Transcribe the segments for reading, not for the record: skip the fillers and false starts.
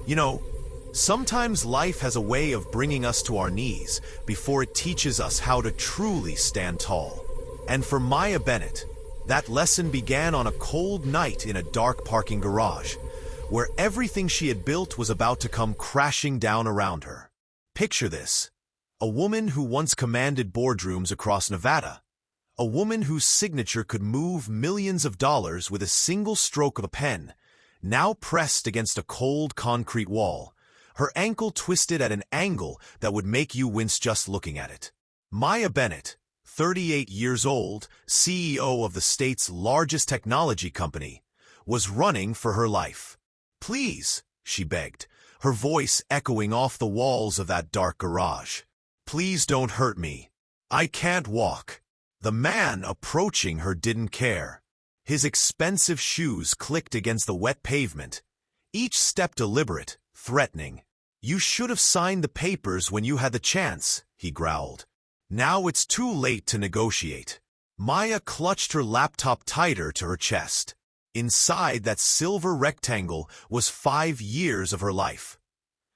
You know, sometimes life has a way of bringing us to our knees before it teaches us how to truly stand tall. And for Maya Bennett, that lesson began on a cold night in a dark parking garage, where everything she had built was about to come crashing down around her. Picture this: a woman who once commanded boardrooms across Nevada, a woman whose signature could move millions of dollars with a single stroke of a pen, now pressed against a cold concrete wall, her ankle twisted at an angle that would make you wince just looking at it. Maya Bennett, 38 years old, CEO of the state's largest technology company, was running for her life. "Please," she begged, her voice echoing off the walls of that dark garage. "Please don't hurt me. I can't walk." The man approaching her didn't care. His expensive shoes clicked against the wet pavement, each step deliberate, threatening. "You should have signed the papers when you had the chance," he growled. "Now it's too late to negotiate." Maya clutched her laptop tighter to her chest. Inside that silver rectangle was 5 years of her life.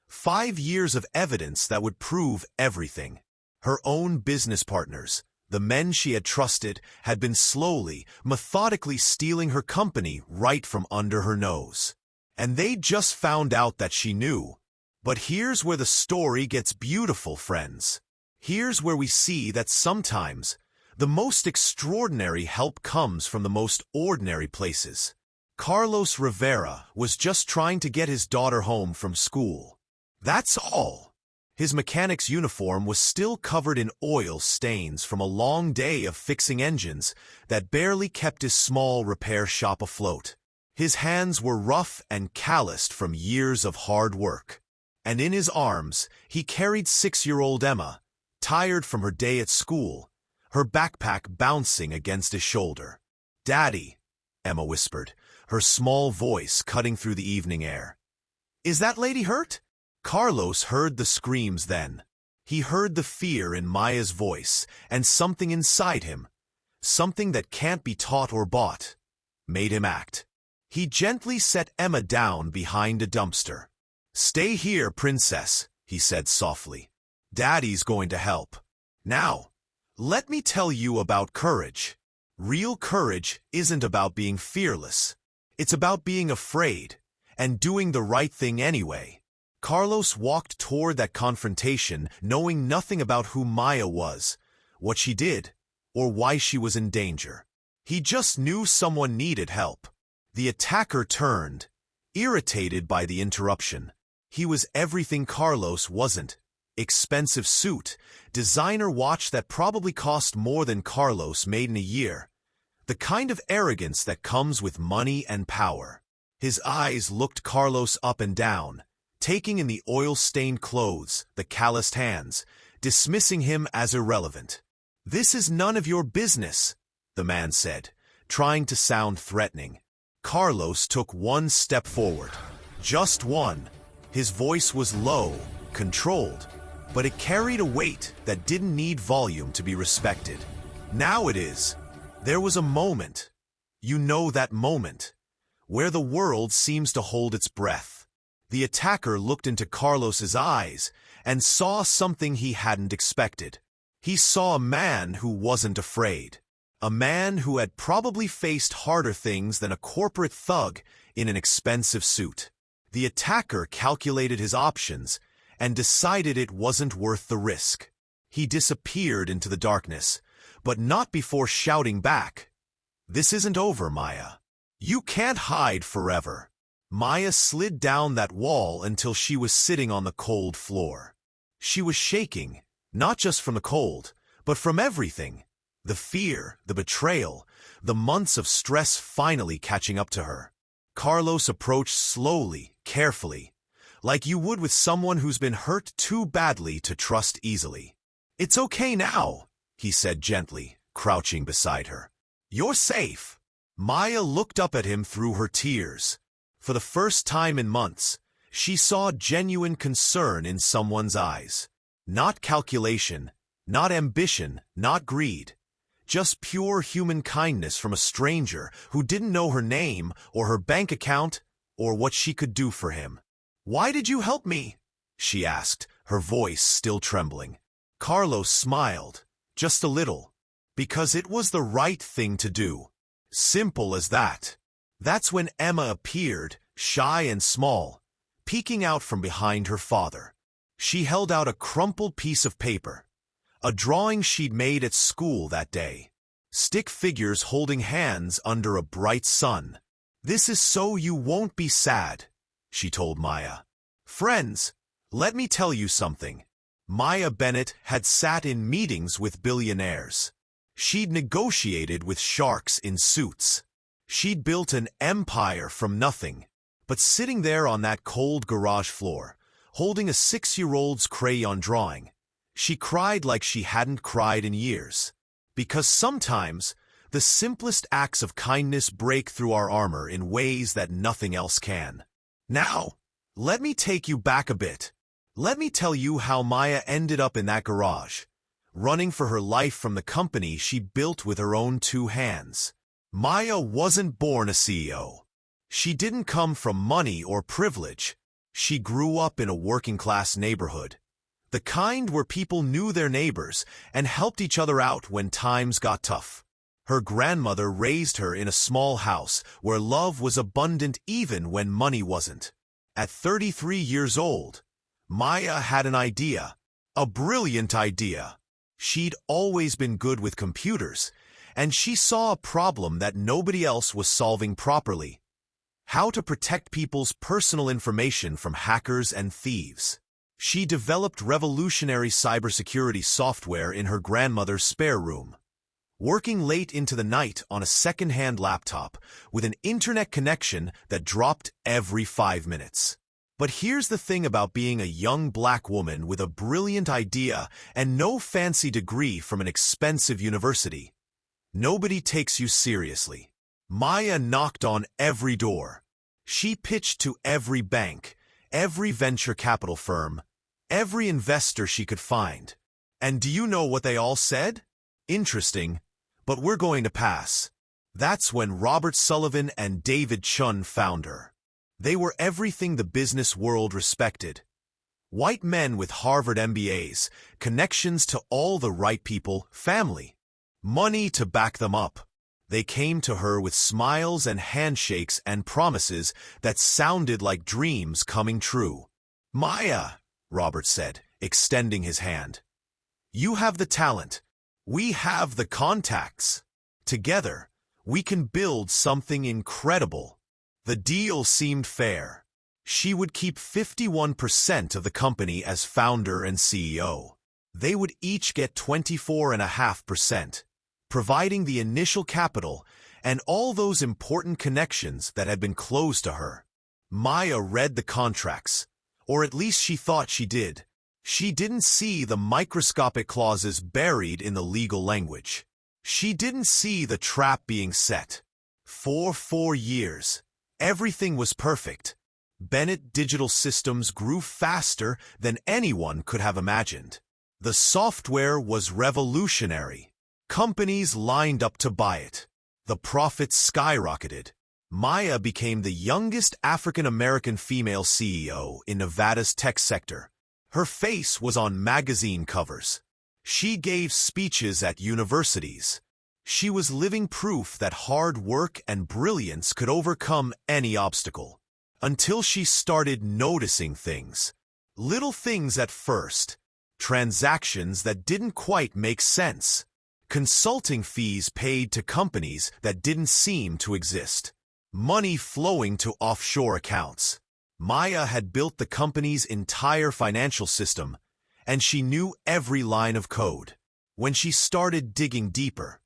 5 years of evidence that would prove everything. Her own business partners, the men she had trusted, had been slowly, methodically stealing her company right from under her nose. And they just found out that she knew. But here's where the story gets beautiful, friends. Here's where we see that sometimes the most extraordinary help comes from the most ordinary places. Carlos Rivera was just trying to get his daughter home from school. That's all. His mechanic's uniform was still covered in oil stains from a long day of fixing engines that barely kept his small repair shop afloat. His hands were rough and calloused from years of hard work. And in his arms, he carried 6-year-old Emma, tired from her day at school, her backpack bouncing against his shoulder. "Daddy," Emma whispered, her small voice cutting through the evening air. "Is that lady hurt?" Carlos heard the screams then. He heard the fear in Maya's voice, and something inside him, something that can't be taught or bought, made him act. He gently set Emma down behind a dumpster. "Stay here, princess," he said softly. "Daddy's going to help." Now, let me tell you about courage. Real courage isn't about being fearless. It's about being afraid and doing the right thing anyway. Carlos walked toward that confrontation knowing nothing about who Maya was, what she did, or why she was in danger. He just knew someone needed help. The attacker turned, irritated by the interruption. He was everything Carlos wasn't. Expensive suit, designer watch that probably cost more than Carlos made in a year. The kind of arrogance that comes with money and power. His eyes looked Carlos up and down, taking in the oil-stained clothes, the calloused hands, dismissing him as irrelevant. "This is none of your business," the man said, trying to sound threatening. Carlos took one step forward. Just one. His voice was low, controlled, but it carried a weight that didn't need volume to be respected. "Now it is." There was a moment, you know that moment, where the world seems to hold its breath. The attacker looked into Carlos's eyes and saw something he hadn't expected. He saw a man who wasn't afraid. A man who had probably faced harder things than a corporate thug in an expensive suit. The attacker calculated his options and decided it wasn't worth the risk. He disappeared into the darkness, but not before shouting back, "This isn't over, Maya. You can't hide forever." Maya slid down that wall until she was sitting on the cold floor. She was shaking, not just from the cold, but from everything. The fear, the betrayal, the months of stress finally catching up to her. Carlos approached slowly, carefully, like you would with someone who's been hurt too badly to trust easily. "It's okay now," he said gently, crouching beside her. "You're safe." Maya looked up at him through her tears. For the first time in months, she saw genuine concern in someone's eyes. Not calculation, not ambition, not greed. Just pure human kindness from a stranger who didn't know her name or her bank account or what she could do for him. "Why did you help me?" she asked, her voice still trembling. Carlos smiled, just a little, because it was the right thing to do. Simple as that. That's when Emma appeared, shy and small, peeking out from behind her father. She held out a crumpled piece of paper, a drawing she'd made at school that day. Stick figures holding hands under a bright sun. "This is so you won't be sad," she told Maya. "Friends, let me tell you something." Maya Bennett had sat in meetings with billionaires. She'd negotiated with sharks in suits. She'd built an empire from nothing. But sitting there on that cold garage floor, holding a 6-year-old's crayon drawing, she cried like she hadn't cried in years. Because sometimes, the simplest acts of kindness break through our armor in ways that nothing else can. Now, let me take you back a bit. Let me tell you how Maya ended up in that garage, running for her life from the company she built with her own 2 hands. Maya wasn't born a CEO. She didn't come from money or privilege. She grew up in a working-class neighborhood, the kind where people knew their neighbors and helped each other out when times got tough. Her grandmother raised her in a small house where love was abundant even when money wasn't. At 33 years old, Maya had an idea, a brilliant idea. She'd always been good with computers, and she saw a problem that nobody else was solving properly: how to protect people's personal information from hackers and thieves. She developed revolutionary cybersecurity software in her grandmother's spare room, working late into the night on a second-hand laptop with an internet connection that dropped every 5 minutes. But here's the thing about being a young black woman with a brilliant idea and no fancy degree from an expensive university. Nobody takes you seriously. Maya knocked on every door. She pitched to every bank, every venture capital firm, every investor she could find. And do you know what they all said? "Interesting, but we're going to pass." That's when Robert Sullivan and David Chun found her. They were everything the business world respected. White men with Harvard MBAs, connections to all the right people, family, money to back them up. They came to her with smiles and handshakes and promises that sounded like dreams coming true. "Maya," Robert said, extending his hand, "you have the talent. We have the contacts. Together, we can build something incredible." The deal seemed fair. She would keep 51% of the company as founder and CEO. They would each get 24.5%, providing the initial capital and all those important connections that had been closed to her. Maya read the contracts, or at least she thought she did. She didn't see the microscopic clauses buried in the legal language. She didn't see the trap being set. For 4 years, everything was perfect. Bennett Digital Systems grew faster than anyone could have imagined. The software was revolutionary. Companies lined up to buy it. The profits skyrocketed. Maya became the youngest African-American female CEO in Nevada's tech sector. Her face was on magazine covers. She gave speeches at universities. She was living proof that hard work and brilliance could overcome any obstacle. Until she started noticing things. Little things at first. Transactions that didn't quite make sense. Consulting fees paid to companies that didn't seem to exist. Money flowing to offshore accounts. Maya had built the company's entire financial system, and she knew every line of code. When she started digging deeper,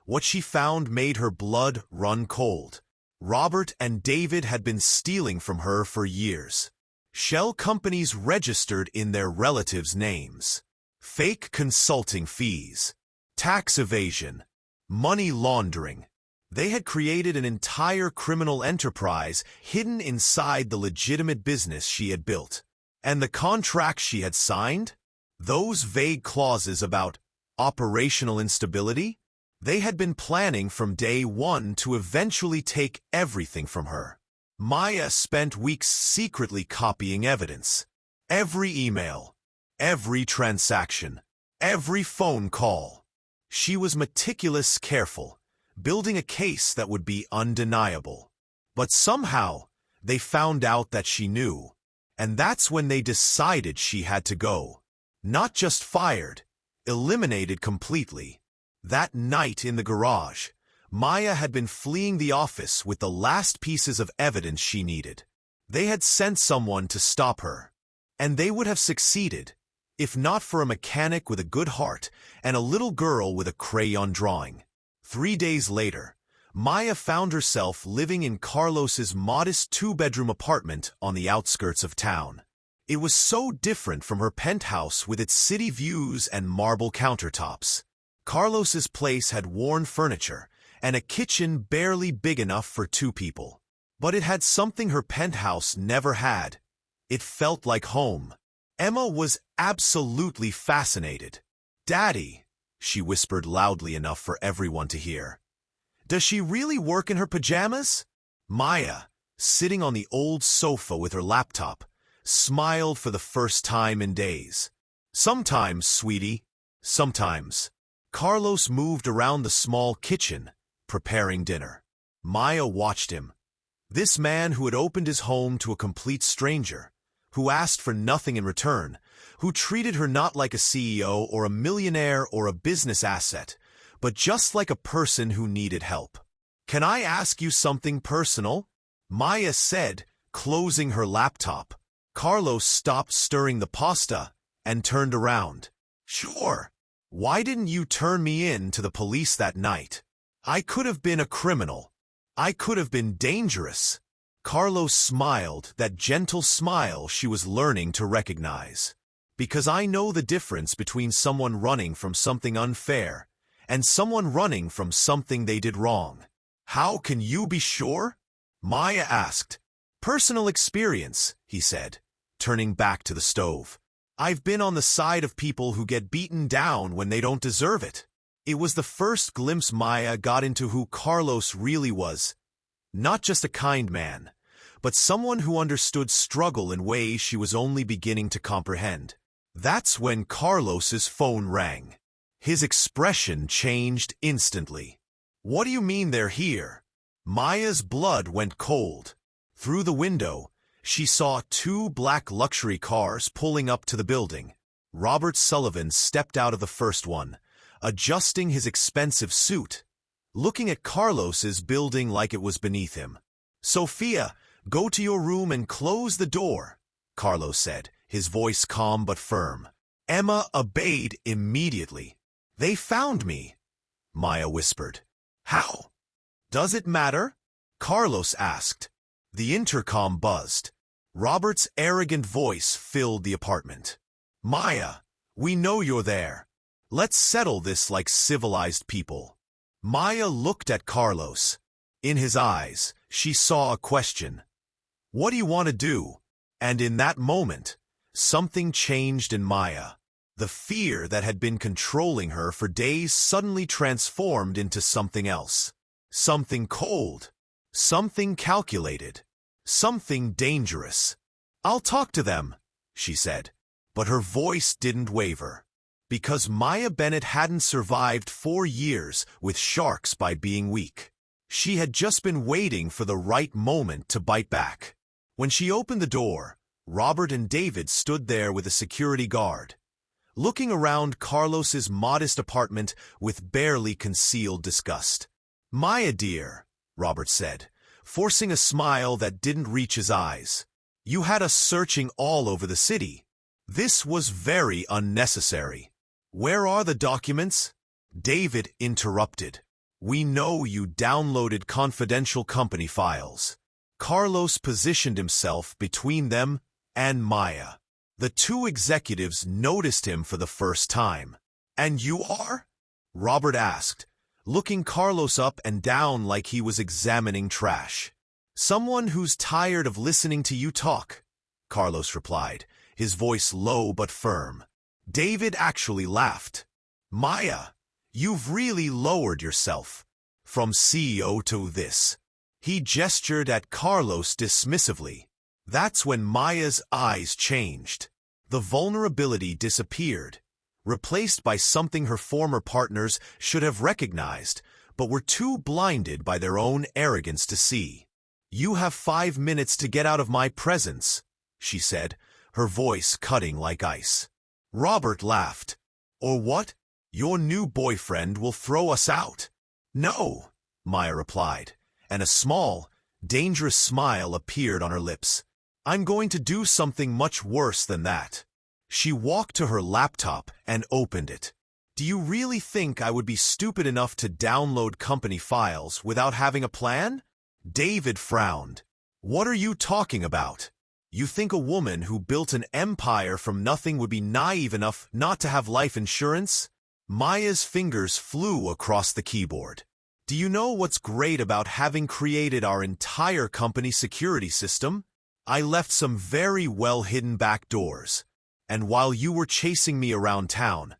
what she found made her blood run cold. Robert and David had been stealing from her for years. Shell companies registered in their relatives' names. Fake consulting fees. Tax evasion. Money laundering. They had created an entire criminal enterprise hidden inside the legitimate business she had built. And the contracts she had signed? Those vague clauses about operational instability? They had been planning from day one to eventually take everything from her. Maya spent weeks secretly copying evidence. Every email, every transaction, every phone call. She was meticulous, careful, building a case that would be undeniable. But somehow, they found out that she knew. And that's when they decided she had to go. Not just fired, eliminated completely. That night in the garage, Maya had been fleeing the office with the last pieces of evidence she needed. They had sent someone to stop her. And they would have succeeded, if not for a mechanic with a good heart and a little girl with a crayon drawing. 3 days later, Maya found herself living in Carlos's modest 2-bedroom apartment on the outskirts of town. It was so different from her penthouse with its city views and marble countertops. Carlos's place had worn furniture and a kitchen barely big enough for 2 people. But it had something her penthouse never had. It felt like home. Emma was absolutely fascinated. "Daddy," she whispered loudly enough for everyone to hear. "Does she really work in her pajamas?" Maya, sitting on the old sofa with her laptop, smiled for the first time in days. "Sometimes, sweetie, sometimes." Carlos moved around the small kitchen, preparing dinner. Maya watched him. This man who had opened his home to a complete stranger, who asked for nothing in return, who treated her not like a CEO or a millionaire or a business asset, but just like a person who needed help. "Can I ask you something personal?" Maya said, closing her laptop. Carlos stopped stirring the pasta and turned around. "Sure. Why didn't you turn me in to the police that night? I could have been a criminal. I could have been dangerous." Carlos smiled, that gentle smile she was learning to recognize. "Because I know the difference between someone running from something unfair and someone running from something they did wrong." "How can you be sure?" Maya asked. "Personal experience," he said, turning back to the stove. "I've been on the side of people who get beaten down when they don't deserve it." It was the first glimpse Maya got into who Carlos really was. Not just a kind man, but someone who understood struggle in ways she was only beginning to comprehend. That's when Carlos's phone rang. His expression changed instantly. "What do you mean they're here?" Maya's blood went cold. Through the window, she saw 2 black luxury cars pulling up to the building. Robert Sullivan stepped out of the first one, adjusting his expensive suit, looking at Carlos's building like it was beneath him. "Sophia, go to your room and close the door," Carlos said, his voice calm but firm. Emma obeyed immediately. "They found me," Maya whispered. "How?" "Does it matter?" Carlos asked. The intercom buzzed. Robert's arrogant voice filled the apartment. "Maya, we know you're there. Let's settle this like civilized people." Maya looked at Carlos. In his eyes, she saw a question. "What do you want to do?" And in that moment, something changed in Maya. The fear that had been controlling her for days suddenly transformed into something else. Something cold. Something calculated. Something dangerous. "I'll talk to them," she said. But her voice didn't waver. Because Maya Bennett hadn't survived 4 years with sharks by being weak. She had just been waiting for the right moment to bite back. When she opened the door, Robert and David stood there with a security guard, looking around Carlos's modest apartment with barely concealed disgust. "Maya dear," Robert said, forcing a smile that didn't reach his eyes. "You had us searching all over the city. This was very unnecessary." "Where are the documents?" David interrupted. "We know you downloaded confidential company files." Carlos positioned himself between them and Maya. The 2 executives noticed him for the first time. "And you are?" Robert asked, looking Carlos up and down like he was examining trash. "Someone who's tired of listening to you talk," Carlos replied, his voice low but firm. David actually laughed. "Maya, you've really lowered yourself. From CEO to this." He gestured at Carlos dismissively. That's when Maya's eyes changed. The vulnerability disappeared, replaced by something her former partners should have recognized, but were too blinded by their own arrogance to see. "You have 5 minutes to get out of my presence," she said, her voice cutting like ice. Robert laughed. "Or what? Your new boyfriend will throw us out." "No," Maya replied, and a small, dangerous smile appeared on her lips. "I'm going to do something much worse than that." She walked to her laptop and opened it. "Do you really think I would be stupid enough to download company files without having a plan?" David frowned. "What are you talking about? You think a woman who built an empire from nothing would be naive enough not to have life insurance?" Maya's fingers flew across the keyboard. "Do you know what's great about having created our entire company security system? I left some very well-hidden back doors. And while you were chasing me around town,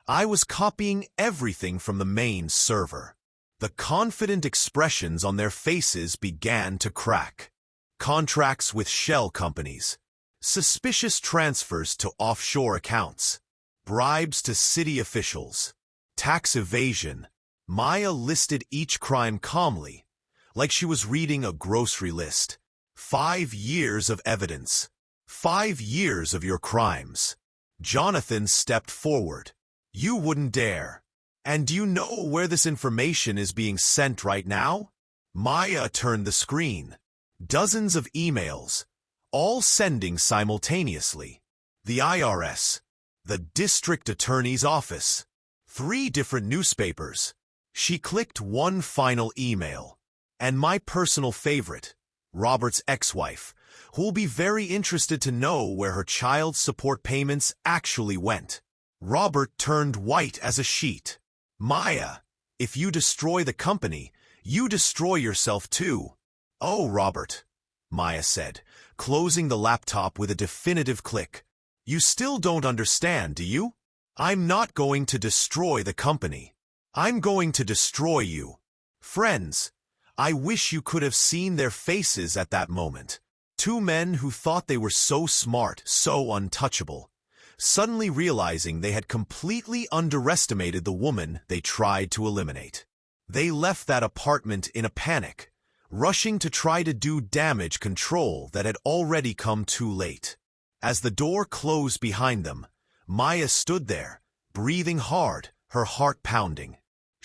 I was copying everything from the main server." The confident expressions on their faces began to crack. Contracts with shell companies, suspicious transfers to offshore accounts, bribes to city officials, tax evasion. Maya listed each crime calmly, like she was reading a grocery list. 5 years of evidence. 5 years of your crimes. Jonathan stepped forward. "You wouldn't dare. And do you know where this information is being sent right now?" Maya turned the screen. Dozens of emails, all sending simultaneously. The IRS, the district attorney's office, 3 different newspapers. She clicked one final email. "And my personal favorite, Robert's ex-wife, who'll be very interested to know where her child support payments actually went." Robert turned white as a sheet. "Maya, if you destroy the company, you destroy yourself too." "Oh, Robert," Maya said, closing the laptop with a definitive click. "You still don't understand, do you? I'm not going to destroy the company. I'm going to destroy you." Friends, I wish you could have seen their faces at that moment. 2 men who thought they were so smart, so untouchable, suddenly realizing they had completely underestimated the woman they tried to eliminate. They left that apartment in a panic, rushing to try to do damage control that had already come too late. As the door closed behind them, Maya stood there, breathing hard, her heart pounding.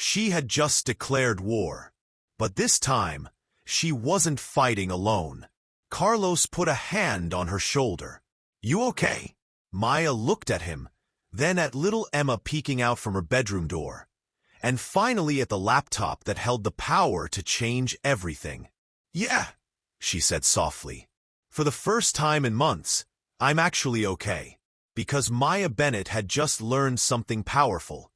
She had just declared war. But this time, she wasn't fighting alone. Carlos put a hand on her shoulder. "You okay?" Maya looked at him, then at little Emma peeking out from her bedroom door, and finally at the laptop that held the power to change everything. "Yeah," she said softly. "For the first time in months, I'm actually okay." Because Maya Bennett had just learned something powerful.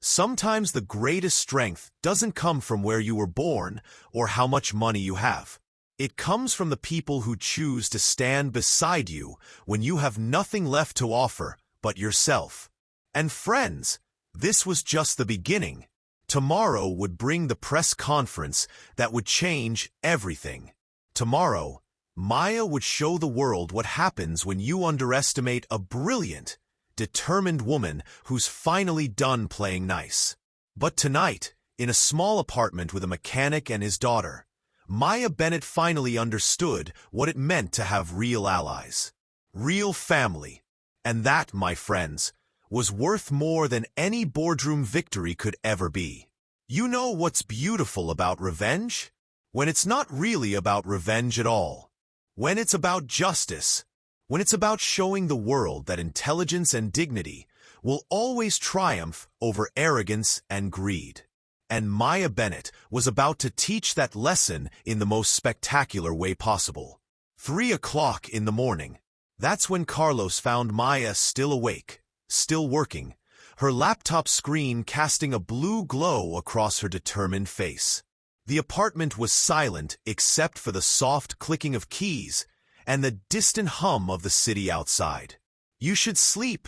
Sometimes the greatest strength doesn't come from where you were born or how much money you have. It comes from the people who choose to stand beside you when you have nothing left to offer but yourself. And friends, this was just the beginning. Tomorrow would bring the press conference that would change everything. Tomorrow, Maya would show the world what happens when you underestimate a brilliant, determined woman who's finally done playing nice. But tonight, in a small apartment with a mechanic and his daughter, Maya Bennett finally understood what it meant to have real allies, real family. And that, my friends, was worth more than any boardroom victory could ever be. You know what's beautiful about revenge? When it's not really about revenge at all. When it's about justice. When it's about showing the world that intelligence and dignity will always triumph over arrogance and greed. And Maya Bennett was about to teach that lesson in the most spectacular way possible. 3 o'clock in the morning. That's when Carlos found Maya still awake, still working, her laptop screen casting a blue glow across her determined face. The apartment was silent except for the soft clicking of keys and the distant hum of the city outside. "You should sleep,"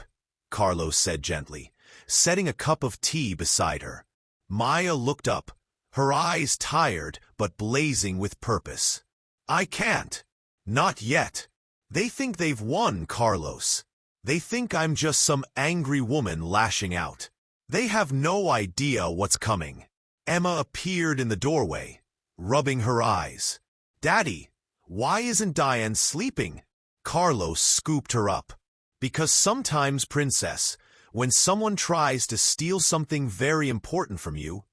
Carlos said gently, setting a cup of tea beside her. Maya looked up, her eyes tired but blazing with purpose. I can't. Not yet. They think they've won, Carlos. They think I'm just some angry woman lashing out. They have no idea what's coming. Emma appeared in the doorway, rubbing her eyes. Daddy, why isn't Diane sleeping? Carlos scooped her up. Because sometimes, princess, when someone tries to steal something very important from you,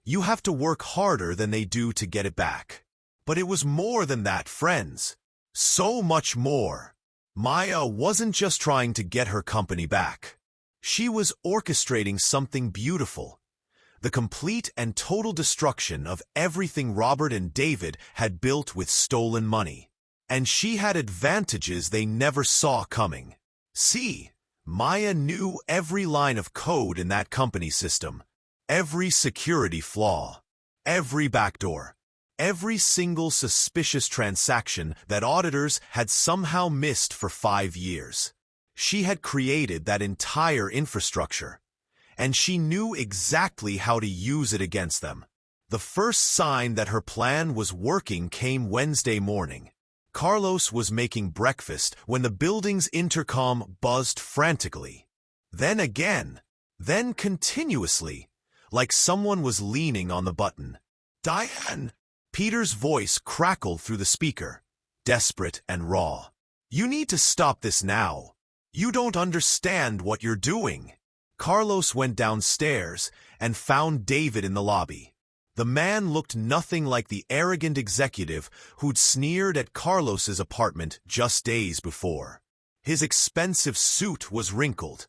you have to work harder than they do to get it back. But it was more than that, friends. So much more. Maya wasn't just trying to get her company back. She was orchestrating something beautiful. The complete and total destruction of everything Robert and David had built with stolen money. And she had advantages they never saw coming. See, Maya knew every line of code in that company system, every security flaw, every backdoor, every single suspicious transaction that auditors had somehow missed for 5 years. She had created that entire infrastructure, and she knew exactly how to use it against them. The first sign that her plan was working came Wednesday morning. Carlos was making breakfast when the building's intercom buzzed frantically. Then again, then continuously, like someone was leaning on the button. Diane! Peter's voice crackled through the speaker, desperate and raw. You need to stop this now. You don't understand what you're doing. Carlos went downstairs and found David in the lobby. The man looked nothing like the arrogant executive who'd sneered at Carlos's apartment just days before. His expensive suit was wrinkled.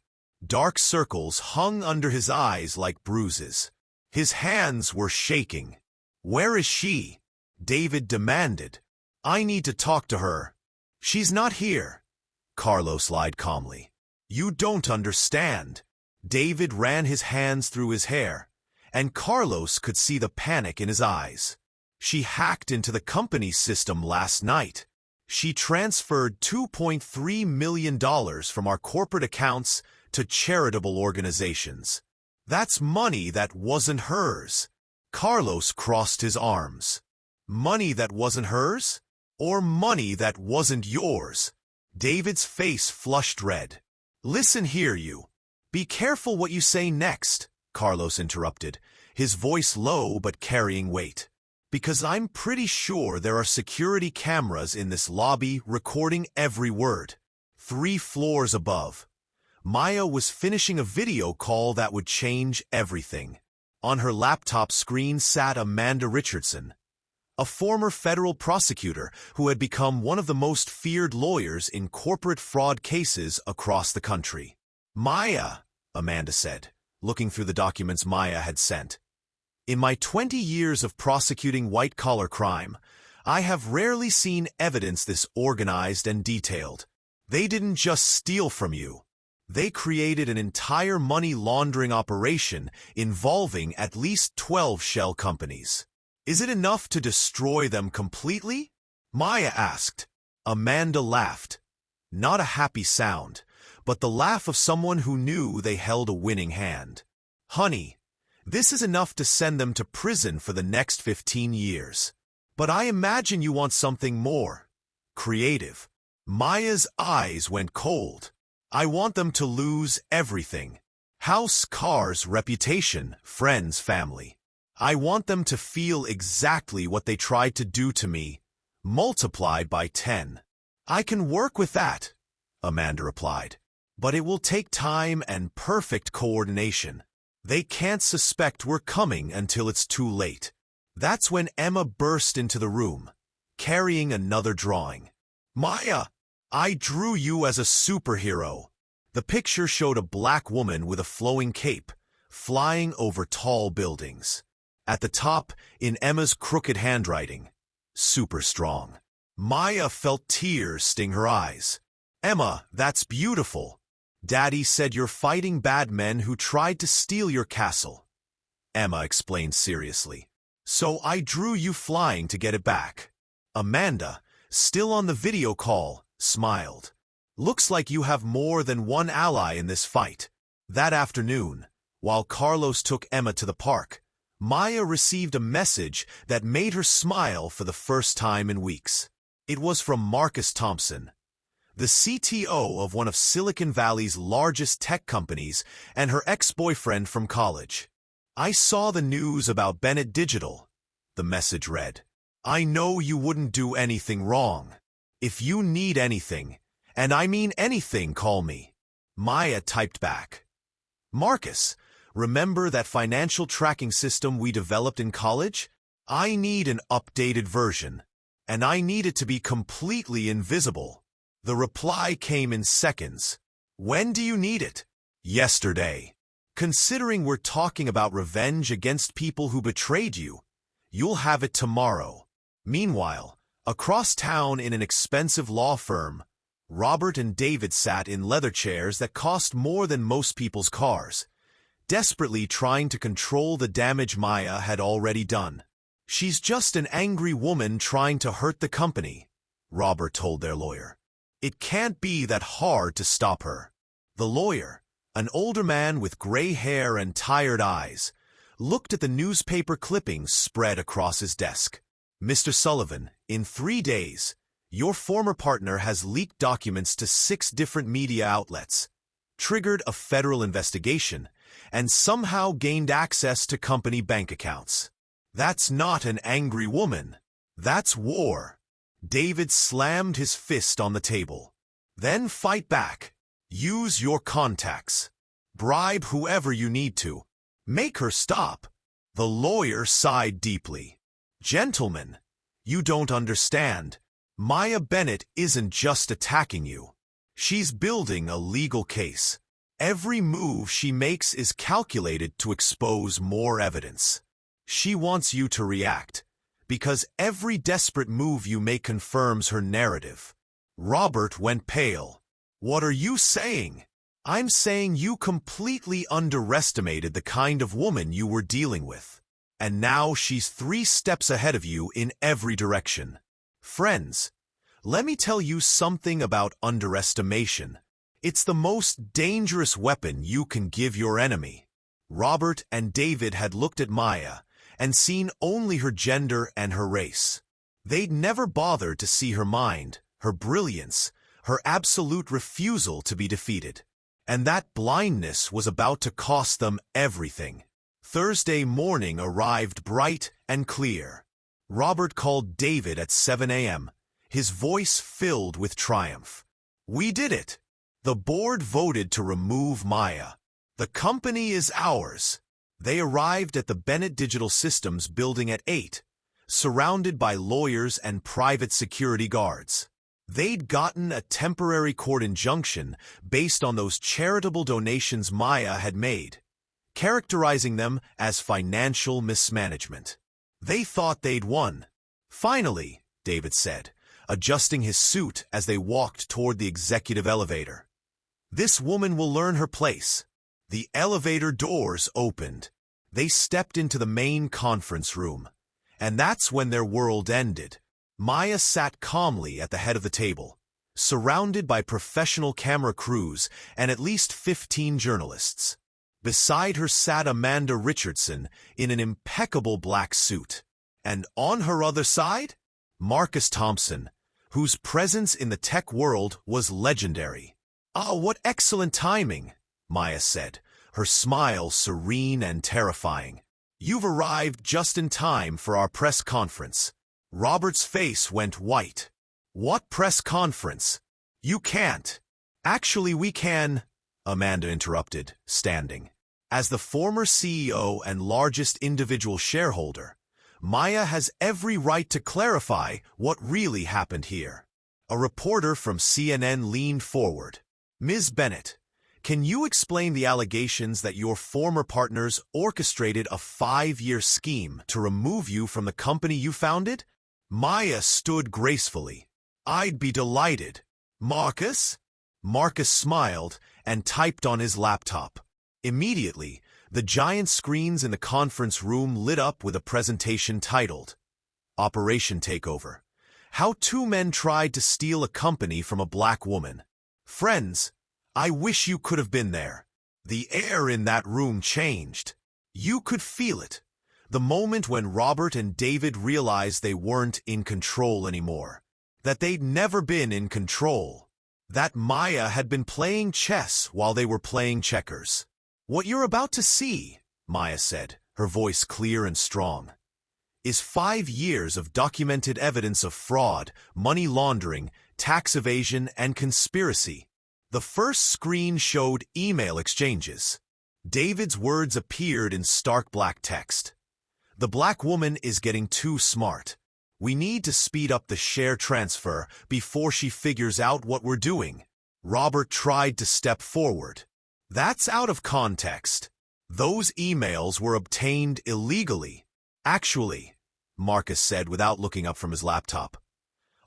Dark circles hung under his eyes like bruises. His hands were shaking. Where is she? David demanded. I need to talk to her. She's not here. Carlos lied calmly. You don't understand. David ran his hands through his hair, and Carlos could see the panic in his eyes. She hacked into the company's system last night. She transferred $2.3 million from our corporate accounts to charitable organizations. That's money that wasn't hers. Carlos crossed his arms. Money that wasn't hers? Or money that wasn't yours? David's face flushed red. Listen here, you. Be careful what you say next, Carlos interrupted, his voice low but carrying weight. Because I'm pretty sure there are security cameras in this lobby recording every word. 3 floors above. Maya was finishing a video call that would change everything. On her laptop screen sat Amanda Richardson, a former federal prosecutor who had become one of the most feared lawyers in corporate fraud cases across the country. Maya, Amanda said, looking through the documents Maya had sent. In my 20 years of prosecuting white-collar crime, I have rarely seen evidence this organized and detailed. They didn't just steal from you. They created an entire money laundering operation involving at least 12 shell companies. Is it enough to destroy them completely? Maya asked. Amanda laughed. Not a happy sound, but the laugh of someone who knew they held a winning hand. Honey, this is enough to send them to prison for the next 15 years. But I imagine you want something more. Creative. Maya's eyes went cold. I want them to lose everything. House, cars, reputation, friends, family. I want them to feel exactly what they tried to do to me, multiplied by 10. I can work with that, Amanda replied. But it will take time and perfect coordination. They can't suspect we're coming until it's too late. That's when Emma burst into the room, carrying another drawing. Maya, I drew you as a superhero. The picture showed a black woman with a flowing cape, flying over tall buildings. At the top, in Emma's crooked handwriting, super strong. Maya felt tears sting her eyes. Emma, that's beautiful. Daddy said you're fighting bad men who tried to steal your castle. Emma explained seriously. So I drew you flying to get it back. Amanda, still on the video call, smiled. Looks like you have more than one ally in this fight. That afternoon, while Carlos took Emma to the park, Maya received a message that made her smile for the first time in weeks. It was from Marcus Thompson, the CTO of one of Silicon Valley's largest tech companies and her ex-boyfriend from college. "I saw the news about Bennett Digital," the message read. "I know you wouldn't do anything wrong. If you need anything, and I mean anything, call me." Maya typed back, "Marcus, remember that financial tracking system we developed in college? I need an updated version, and I need it to be completely invisible." The reply came in seconds. "When do you need it?" "Yesterday. Considering we're talking about revenge against people who betrayed you, you'll have it tomorrow." Meanwhile, across town in an expensive law firm, Robert and David sat in leather chairs that cost more than most people's cars, desperately trying to control the damage Maya had already done. "She's just an angry woman trying to hurt the company," Robert told their lawyer. "It can't be that hard to stop her." The lawyer, an older man with gray hair and tired eyes, looked at the newspaper clippings spread across his desk. "Mr. Sullivan, in 3 days, your former partner has leaked documents to 6 different media outlets, triggered a federal investigation, and somehow gained access to company bank accounts. That's not an angry woman. That's war." David slammed his fist on the table. "Then fight back. Use your contacts. Bribe whoever you need to. Make her stop." The lawyer sighed deeply. "Gentlemen, you don't understand. Maya Bennett isn't just attacking you. She's building a legal case. Every move she makes is calculated to expose more evidence. She wants you to react, because every desperate move you make confirms her narrative." Robert went pale. "What are you saying?" "I'm saying you completely underestimated the kind of woman you were dealing with. And now she's 3 steps ahead of you in every direction." Friends, let me tell you something about underestimation. It's the most dangerous weapon you can give your enemy. Robert and David had looked at Maya and seen only her gender and her race. They'd never bothered to see her mind, her brilliance, her absolute refusal to be defeated. And that blindness was about to cost them everything. Thursday morning arrived bright and clear. Robert called David at 7 a.m., his voice filled with triumph. "We did it. The board voted to remove Maya. The company is ours." They arrived at the Bennett Digital Systems building at 8, surrounded by lawyers and private security guards. They'd gotten a temporary court injunction based on those charitable donations Maya had made, characterizing them as financial mismanagement. They thought they'd won. "Finally," David said, adjusting his suit as they walked toward the executive elevator. "This woman will learn her place." The elevator doors opened. They stepped into the main conference room. And that's when their world ended. Maya sat calmly at the head of the table, surrounded by professional camera crews and at least 15 journalists. Beside her sat Amanda Richardson in an impeccable black suit. And on her other side, Marcus Thompson, whose presence in the tech world was legendary. "Ah, what excellent timing," Maya said, her smile serene and terrifying. "You've arrived just in time for our press conference." Robert's face went white. "What press conference? You can't." "Actually, we can," Amanda interrupted, standing. As the former CEO and largest individual shareholder, Maya has every right to clarify what really happened here. A reporter from CNN leaned forward. "Ms. Bennett, can you explain the allegations that your former partners orchestrated a 5-year scheme to remove you from the company you founded?" Maya stood gracefully. "I'd be delighted." "Marcus?" Marcus smiled and typed on his laptop. Immediately, the giant screens in the conference room lit up with a presentation titled, "Operation Takeover: How 2 Men Tried to Steal a Company from a Black Woman." Friends, I wish you could have been there. The air in that room changed. You could feel it. The moment when Robert and David realized they weren't in control anymore. That they'd never been in control. That Maya had been playing chess while they were playing checkers. "What you're about to see," Maya said, her voice clear and strong, "is 5 years of documented evidence of fraud, money laundering, tax evasion, and conspiracy." The first screen showed email exchanges. David's words appeared in stark black text. "The black woman is getting too smart. We need to speed up the share transfer before she figures out what we're doing." Robert tried to step forward. "That's out of context. Those emails were obtained illegally." "Actually," Marcus said without looking up from his laptop,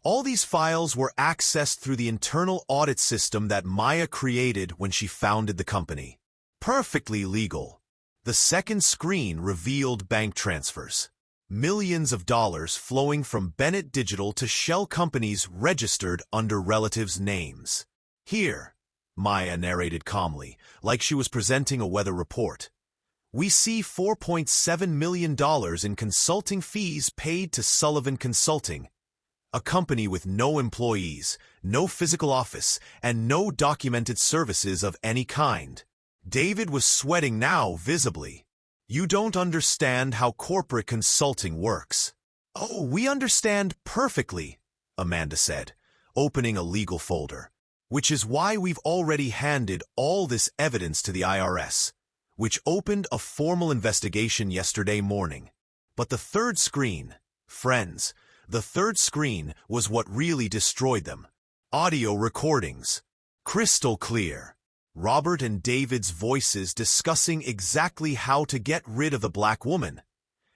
"all these files were accessed through the internal audit system that Maya created when she founded the company. Perfectly legal." The second screen revealed bank transfers. Millions of dollars flowing from Bennett Digital to shell companies registered under relatives' names. "Here," Maya narrated calmly, like she was presenting a weather report, "we see $4.7 million in consulting fees paid to Sullivan Consulting, a company with no employees, no physical office, and no documented services of any kind." David was sweating now visibly. "You don't understand how corporate consulting works." "Oh, we understand perfectly," Amanda said, opening a legal folder. "Which is why we've already handed all this evidence to the IRS, which opened a formal investigation yesterday morning." But the third screen, friends, the third screen was what really destroyed them. Audio recordings. Crystal clear. Robert and David's voices discussing exactly how to get rid of the black woman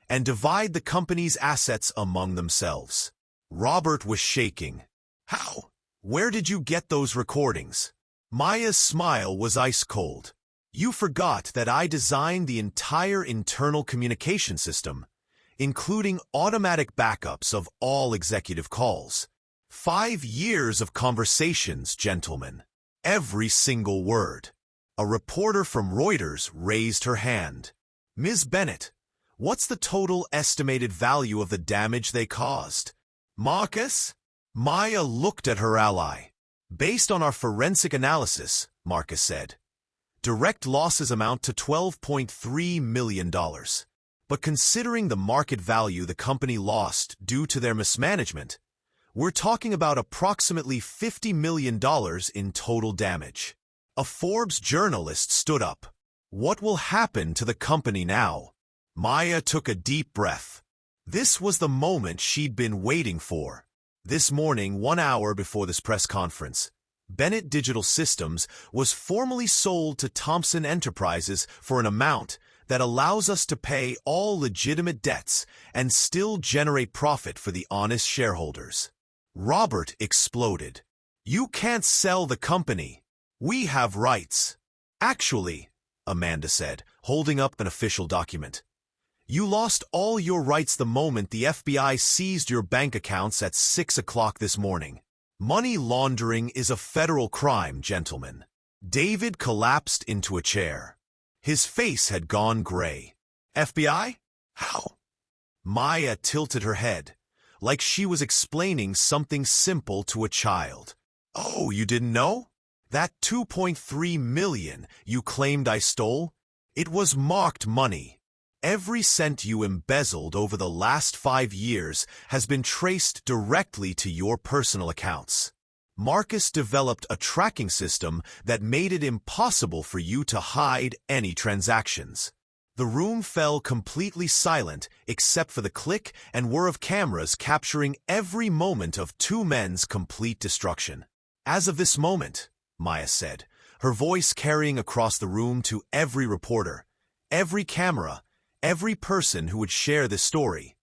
and divide the company's assets among themselves. Robert was shaking. "How? Where did you get those recordings?" Maya's smile was ice cold. "You forgot that I designed the entire internal communication system, including automatic backups of all executive calls. 5 years of conversations, gentlemen. Every single word." A reporter from Reuters raised her hand. "Ms. Bennett, what's the total estimated value of the damage they caused?" "Marcus?" Maya looked at her ally. "Based on our forensic analysis," Marcus said, "direct losses amount to $12.3 million. But considering the market value the company lost due to their mismanagement, we're talking about approximately $50 million in total damage." A Forbes journalist stood up. "What will happen to the company now?" Maya took a deep breath. This was the moment she'd been waiting for. This morning, 1 hour before this press conference, Bennett Digital Systems was formally sold to Thomson Enterprises for an amount that allows us to pay all legitimate debts and still generate profit for the honest shareholders. Robert exploded. "You can't sell the company. We have rights." "Actually," Amanda said, holding up an official document, "you lost all your rights the moment the FBI seized your bank accounts at 6 o'clock this morning. Money laundering is a federal crime, gentlemen." David collapsed into a chair. His face had gone gray. "FBI? How?" Maya tilted her head, like she was explaining something simple to a child. "Oh, you didn't know? That $2.3 million you claimed I stole? It was marked money. Every cent you embezzled over the last 5 years has been traced directly to your personal accounts. Marcus developed a tracking system that made it impossible for you to hide any transactions." The room fell completely silent except for the click and whir of cameras capturing every moment of 2 men's complete destruction. "As of this moment," Maya said, her voice carrying across the room to every reporter, every camera, every person who would share this story,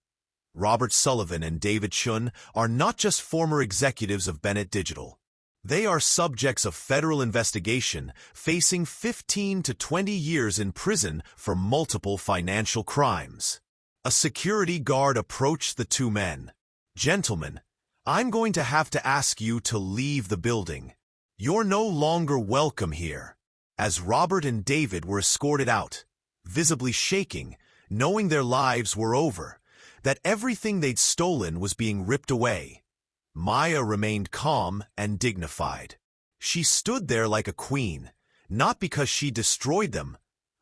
Robert Sullivan and David Chun are not just former executives of Bennett Digital. They are subjects of federal investigation, facing 15 to 20 years in prison for multiple financial crimes. A security guard approached the 2 men. "Gentlemen, I'm going to have to ask you to leave the building. You're no longer welcome here." As Robert and David were escorted out, visibly shaking, knowing their lives were over, that everything they'd stolen was being ripped away. Maya remained calm and dignified. She stood there like a queen, not because she destroyed them,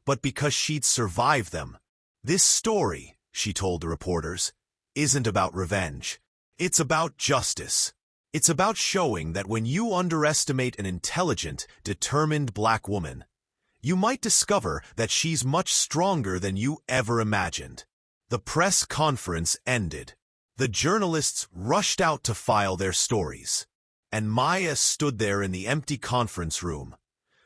but because she'd survived them. This story, she told the reporters, isn't about revenge. It's about justice. It's about showing that when you underestimate an intelligent, determined black woman, you might discover that she's much stronger than you ever imagined. The press conference ended. The journalists rushed out to file their stories, and Maya stood there in the empty conference room,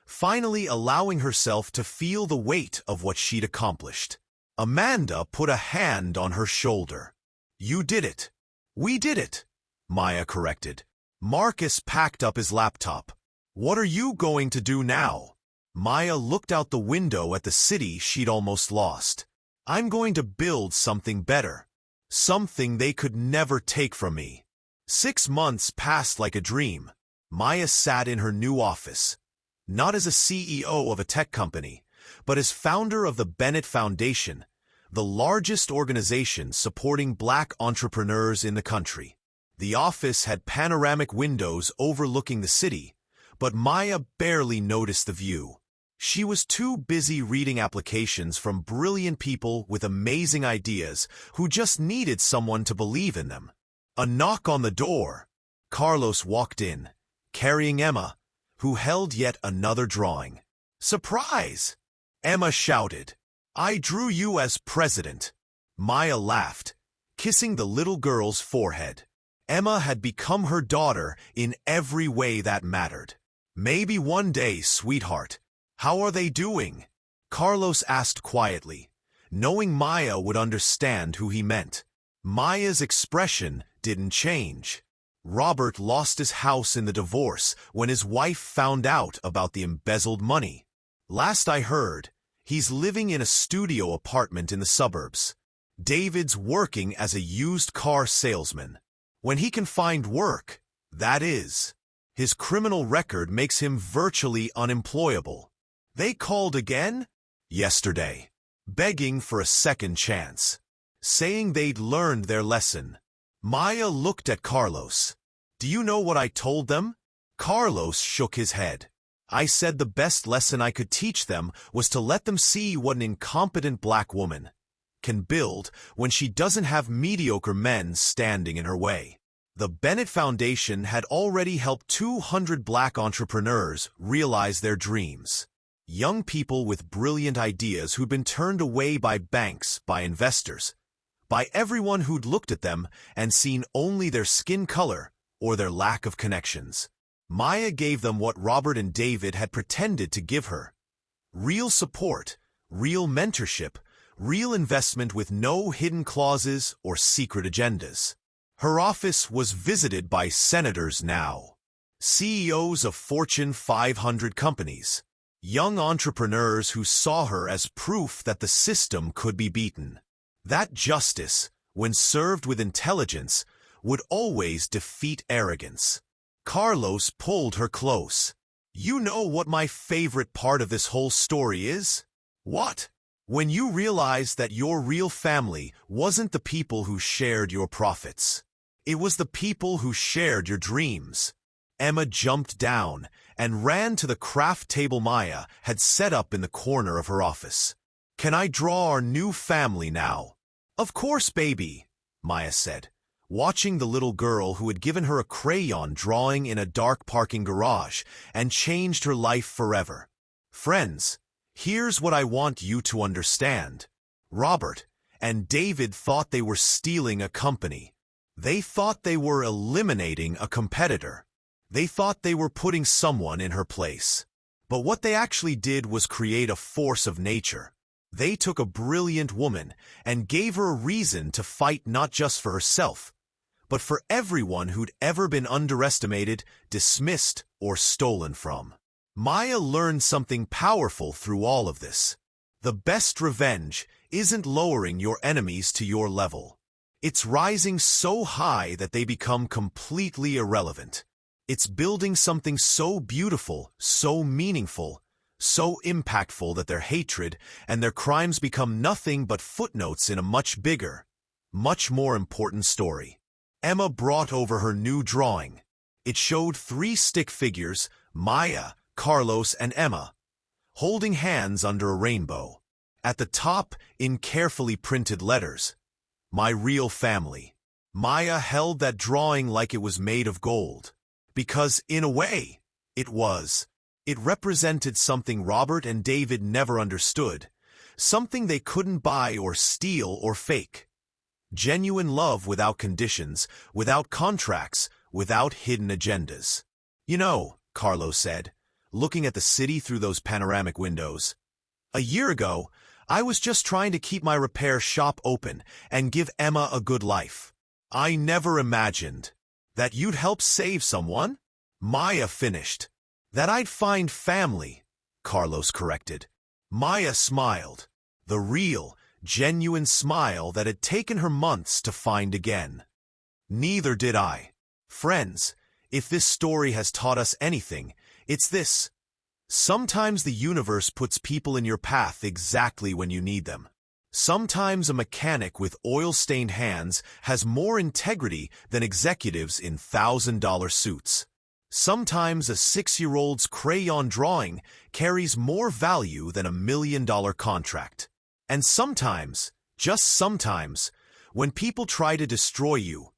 finally allowing herself to feel the weight of what she'd accomplished. Amanda put a hand on her shoulder. "You did it. We did it," Maya corrected. Marcus packed up his laptop. "What are you going to do now?" Maya looked out the window at the city she'd almost lost. "I'm going to build something better. Something they could never take from me." 6 months passed like a dream. Maya sat in her new office, not as a CEO of a tech company, but as founder of the Bennett Foundation, the largest organization supporting black entrepreneurs in the country. The office had panoramic windows overlooking the city, but Maya barely noticed the view. She was too busy reading applications from brilliant people with amazing ideas who just needed someone to believe in them. A knock on the door. Carlos walked in, carrying Emma, who held yet another drawing. "Surprise!" Emma shouted. "I drew you as president." Maya laughed, kissing the little girl's forehead. Emma had become her daughter in every way that mattered. "Maybe one day, sweetheart. How are they doing?" Carlos asked quietly, knowing Maya would understand who he meant. Maya's expression didn't change. Robert lost his house in the divorce when his wife found out about the embezzled money. Last I heard, he's living in a studio apartment in the suburbs. David's working as a used car salesman. When he can find work, that is. His criminal record makes him virtually unemployable. They called again? Yesterday, begging for a second chance, saying they'd learned their lesson. Maya looked at Carlos. "Do you know what I told them?" Carlos shook his head. "I said the best lesson I could teach them was to let them see what an incompetent black woman can build when she doesn't have mediocre men standing in her way." The Bennett Foundation had already helped 200 black entrepreneurs realize their dreams. Young people with brilliant ideas who'd been turned away by banks, by investors, by everyone who'd looked at them and seen only their skin color or their lack of connections. Maya gave them what Robert and David had pretended to give her: real support, real mentorship, real investment with no hidden clauses or secret agendas. Her office was visited by senators now, CEOs of Fortune 500 companies, young entrepreneurs who saw her as proof that the system could be beaten. That justice, when served with intelligence, would always defeat arrogance. Carlos pulled her close. "You know what my favorite part of this whole story is?" "What?" "When you realize that your real family wasn't the people who shared your profits. It was the people who shared your dreams." Emma jumped down and ran to the craft table Maya had set up in the corner of her office. "Can I draw our new family now?" "Of course, baby," Maya said, watching the little girl who had given her a crayon drawing in a dark parking garage and changed her life forever. "Friends, here's what I want you to understand. Robert and David thought they were stealing a company. They thought they were eliminating a competitor. They thought they were putting someone in her place. But what they actually did was create a force of nature. They took a brilliant woman and gave her a reason to fight not just for herself, but for everyone who'd ever been underestimated, dismissed, or stolen from." Maya learned something powerful through all of this. The best revenge isn't lowering your enemies to your level. It's rising so high that they become completely irrelevant. It's building something so beautiful, so meaningful, so impactful that their hatred and their crimes become nothing but footnotes in a much bigger, much more important story. Emma brought over her new drawing. It showed 3 stick figures, Maya, Carlos, and Emma, holding hands under a rainbow. At the top, in carefully printed letters, "My real family." Maya held that drawing like it was made of gold. Because, in a way, it was. It represented something Robert and David never understood, something they couldn't buy or steal or fake. Genuine love without conditions, without contracts, without hidden agendas. "You know," Carlos said, looking at the city through those panoramic windows, "a year ago, I was just trying to keep my repair shop open and give Emma a good life. I never imagined that you'd help save someone," Maya finished. "That I'd find family," Carlos corrected. Maya smiled, the real, genuine smile that had taken her months to find again. "Neither did I." Friends, if this story has taught us anything, it's this. Sometimes the universe puts people in your path exactly when you need them. Sometimes a mechanic with oil-stained hands has more integrity than executives in $1,000 suits. Sometimes a 6-year-old's crayon drawing carries more value than a $1 million contract. And sometimes, just sometimes, when people try to destroy you,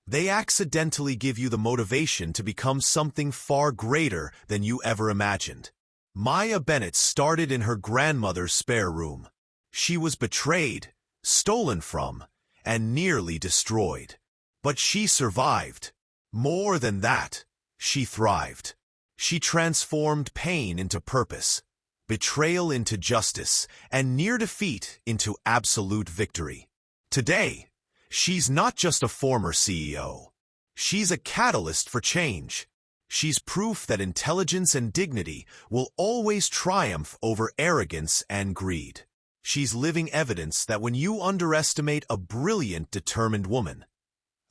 they accidentally give you the motivation to become something far greater than you ever imagined. Maya Bennett started in her grandmother's spare room. She was betrayed, stolen from, and nearly destroyed. But she survived. More than that, she thrived. She transformed pain into purpose, betrayal into justice, and near defeat into absolute victory. Today, she's not just a former CEO. She's a catalyst for change. She's proof that intelligence and dignity will always triumph over arrogance and greed. She's living evidence that when you underestimate a brilliant, determined woman,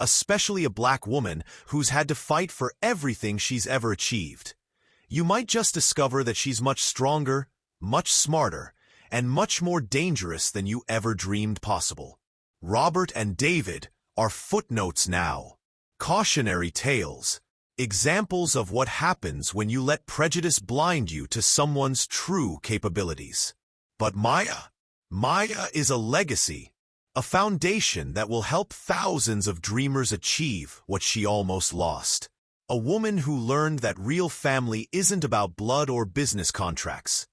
especially a black woman who's had to fight for everything she's ever achieved, you might just discover that she's much stronger, much smarter, and much more dangerous than you ever dreamed possible. Robert and David are footnotes now, cautionary tales, examples of what happens when you let prejudice blind you to someone's true capabilities. But Maya is a legacy, a foundation that will help thousands of dreamers achieve what she almost lost. A woman who learned that real family isn't about blood or business contracts.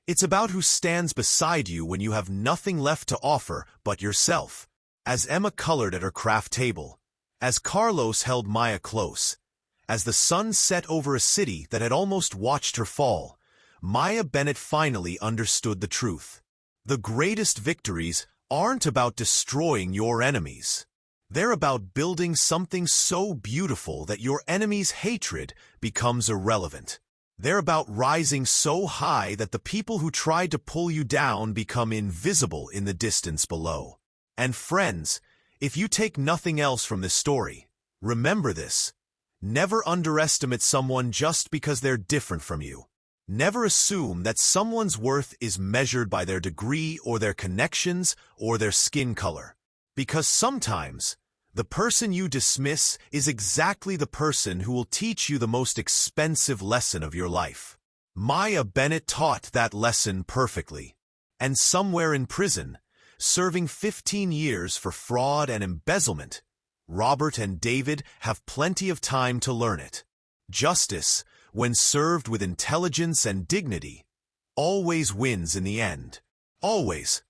It's about who stands beside you when you have nothing left to offer but yourself. As Emma colored at her craft table, as Carlos held Maya close, as the sun set over a city that had almost watched her fall, Maya Bennett finally understood the truth. The greatest victories aren't about destroying your enemies. They're about building something so beautiful that your enemy's hatred becomes irrelevant. They're about rising so high that the people who tried to pull you down become invisible in the distance below. And friends, if you take nothing else from this story, remember this. Never underestimate someone just because they're different from you. Never assume that someone's worth is measured by their degree or their connections or their skin color. Because sometimes, the person you dismiss is exactly the person who will teach you the most expensive lesson of your life. Maya Bennett taught that lesson perfectly. And somewhere in prison, serving 15 years for fraud and embezzlement, Robert and David have plenty of time to learn it. Justice, when served with intelligence and dignity, always wins in the end. Always.